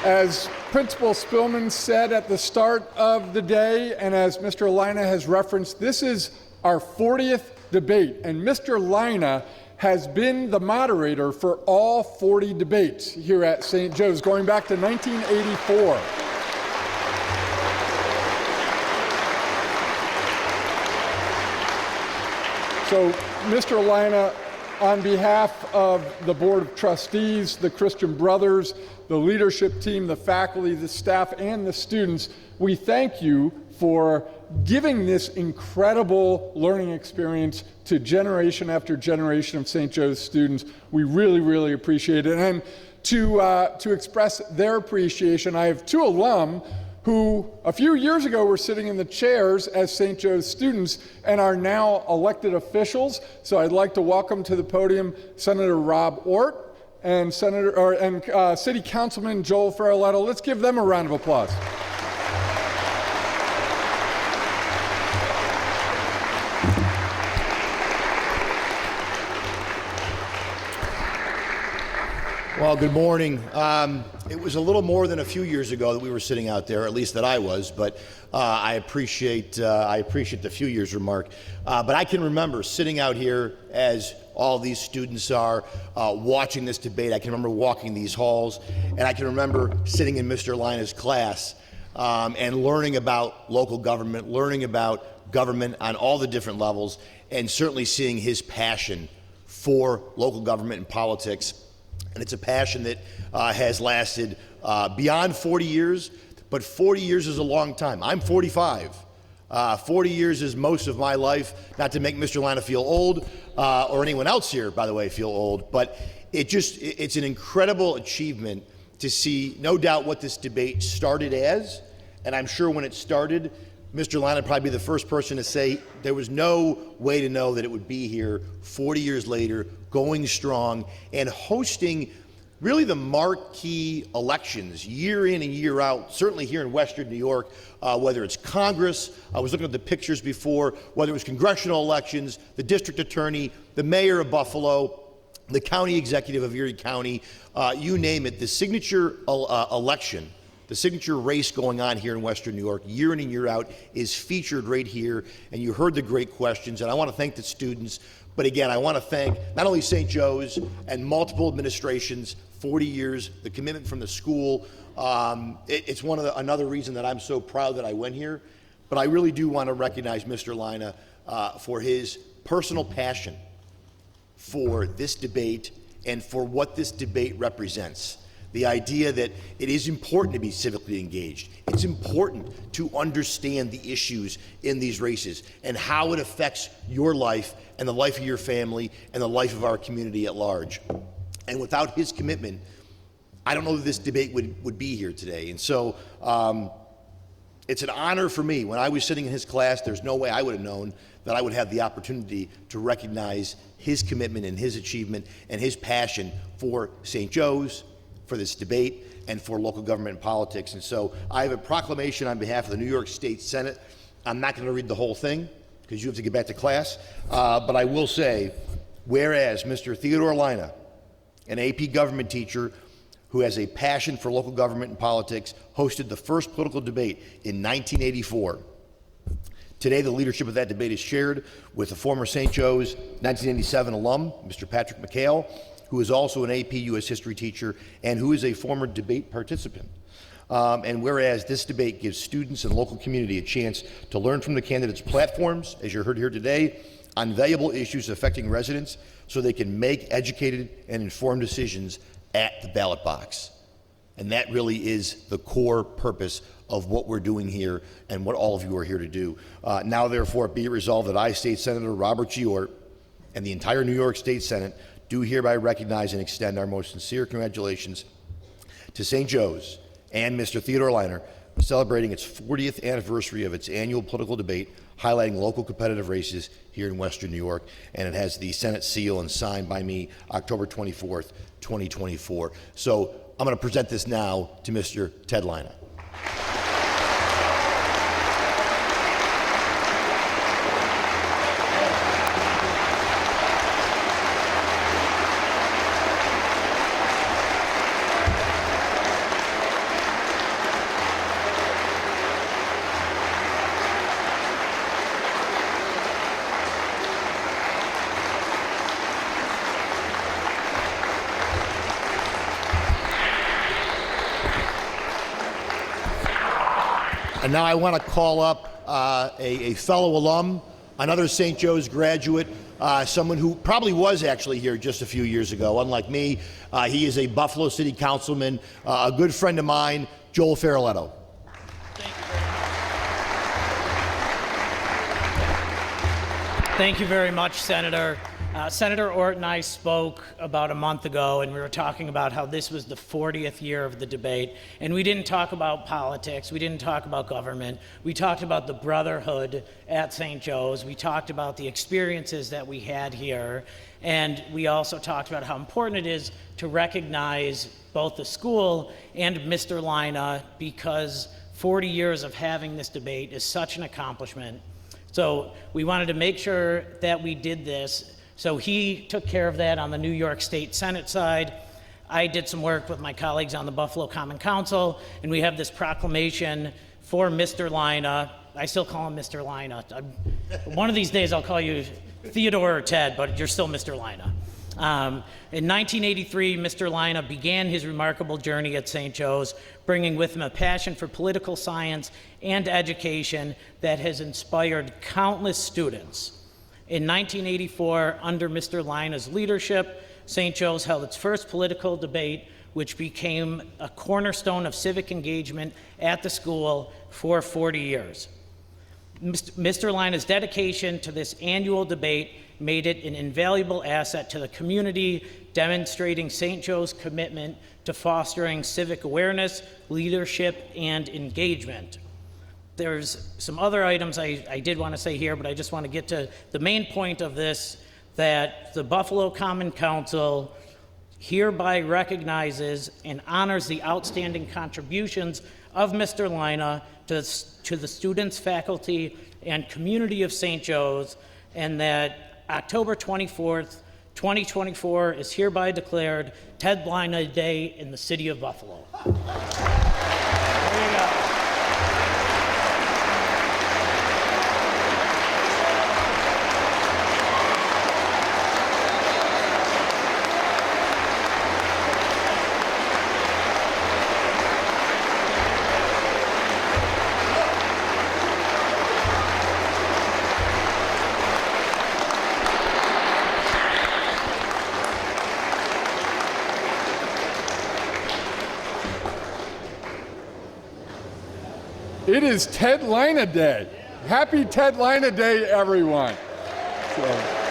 As Principal Spillman said at the start of the day, and as Mr. Lina has referenced, this is our 40th debate, and Mr. Lina has been the moderator for all 40 debates here at St. Joe's, going back to 1984. So, Mr. Lina, on behalf of the Board of Trustees, the Christian Brothers, the leadership team, the faculty, the staff, and the students, we thank you for giving this incredible learning experience to generation after generation of St. Joe's students. We really, really appreciate it. And to express their appreciation, I have two alum who a few years ago were sitting in the chairs as St. Joe's students and are now elected officials. So I'd like to welcome to the podium Senator Rob Ort and City Councilman Joel Ferraletto. Let's give them a round of applause. Well, good morning. It was a little more than a few years ago that we were sitting out there, at least that I was, but I appreciate the few years remark. But I can remember sitting out here as all these students are watching this debate. I can remember walking these halls, and I can remember sitting in Mr. Lina's class and learning about local government, learning about government on all the different levels, and certainly seeing his passion for local government and politics. And it's a passion that has lasted beyond 40 years, but 40 years is a long time. I'm 45. 40 years is most of my life, not to make Mr. Lina feel old, or anyone else here, by the way, feel old, but it's an incredible achievement to see, no doubt, what this debate started as, and I'm sure when it started, Mr. Lina would probably be the first person to say there was no way to know that it would be here 40 years later, going strong, and hosting really the marquee elections year in and year out, certainly here in Western New York, whether it's Congress, I was looking at the pictures before, whether it was congressional elections, the district attorney, the mayor of Buffalo, the county executive of Erie County, you name it, the signature election, the signature race going on here in Western New York, year in and year out, is featured right here, and you heard the great questions, and I want to thank the students, but again, I want to thank not only St. Joe's and multiple administrations, 40 years, the commitment from the school. It's another reason that I'm so proud that I went here, but I really do want to recognize Mr. Lina for his personal passion for this debate and for what this debate represents. The idea that it is important to be civically engaged. It's important to understand the issues in these races and how it affects your life and the life of your family and the life of our community at large. And without his commitment, I don't know that this debate would be here today. And so it's an honor for me. When I was sitting in his class, there's no way I would have known that I would have the opportunity to recognize his commitment and his achievement and his passion for St. Joe's, for this debate, and for local government and politics. And so I have a proclamation on behalf of the New York State Senate. I'm not going to read the whole thing because you have to get back to class, but I will say, whereas Mr. Theodore Lina, an AP government teacher who has a passion for local government and politics, hosted the first political debate in 1984. Today, the leadership of that debate is shared with the former St. Joe's 1987 alum, Mr. Patrick McHale, who is also an AP U.S. history teacher and who is a former debate participant. And whereas this debate gives students and local community a chance to learn from the candidates' platforms, as you heard here today, on valuable issues affecting residents so they can make educated and informed decisions at the ballot box. And that really is the core purpose of what we're doing here and what all of you are here to do. Now, therefore, be it resolved that I, State Senator Robert G. Ort, and the entire New York State Senate do hereby recognize and extend our most sincere congratulations to St. Joe's and Mr. Theodore Lina, celebrating its 40th anniversary of its annual political debate, highlighting local competitive races here in Western New York, and it has the Senate seal and signed by me October 24th, 2024. So I'm going to present this now to Mr. Ted Lina. And now I want to call up a fellow alum, another St. Joe's graduate, someone who probably was actually here just a few years ago, unlike me. He is a Buffalo City Councilman, a good friend of mine, Joel Ferraletto. Thank you very much, Senator. Senator Ortt and I spoke about a month ago, and we were talking about how this was the 40th year of the debate, and we didn't talk about politics, we didn't talk about government, we talked about the brotherhood at St. Joe's, we talked about the experiences that we had here, and we also talked about how important it is to recognize both the school and Mr. Lina, because 40 years of having this debate is such an accomplishment. So we wanted to make sure that we did this. So he took care of that on the New York State Senate side. I did some work with my colleagues on the Buffalo Common Council, and we have this proclamation for Mr. Lina. I still call him Mr. Lina. One of these days I'll call you Theodore or Ted, but you're still Mr. Lina. In 1983, Mr. Lina began his remarkable journey at St. Joe's, bringing with him a passion for political science and education that has inspired countless students. In 1984, under Mr. Lina's leadership, St. Joe's held its first political debate, which became a cornerstone of civic engagement at the school for 40 years. Mr. Lina's dedication to this annual debate made it an invaluable asset to the community, demonstrating St. Joe's commitment to fostering civic awareness, leadership, and engagement. There's some other items I did want to say here, but I just want to get to the main point of this, that the Buffalo Common Council hereby recognizes and honors the outstanding contributions of Mr. Lina to the students, faculty, and community of St. Joe's, and that October 24th, 2024 is hereby declared Ted Lina Day in the city of Buffalo. There you go. It is Ted Lina Day. Happy Ted Lina Day, everyone. So.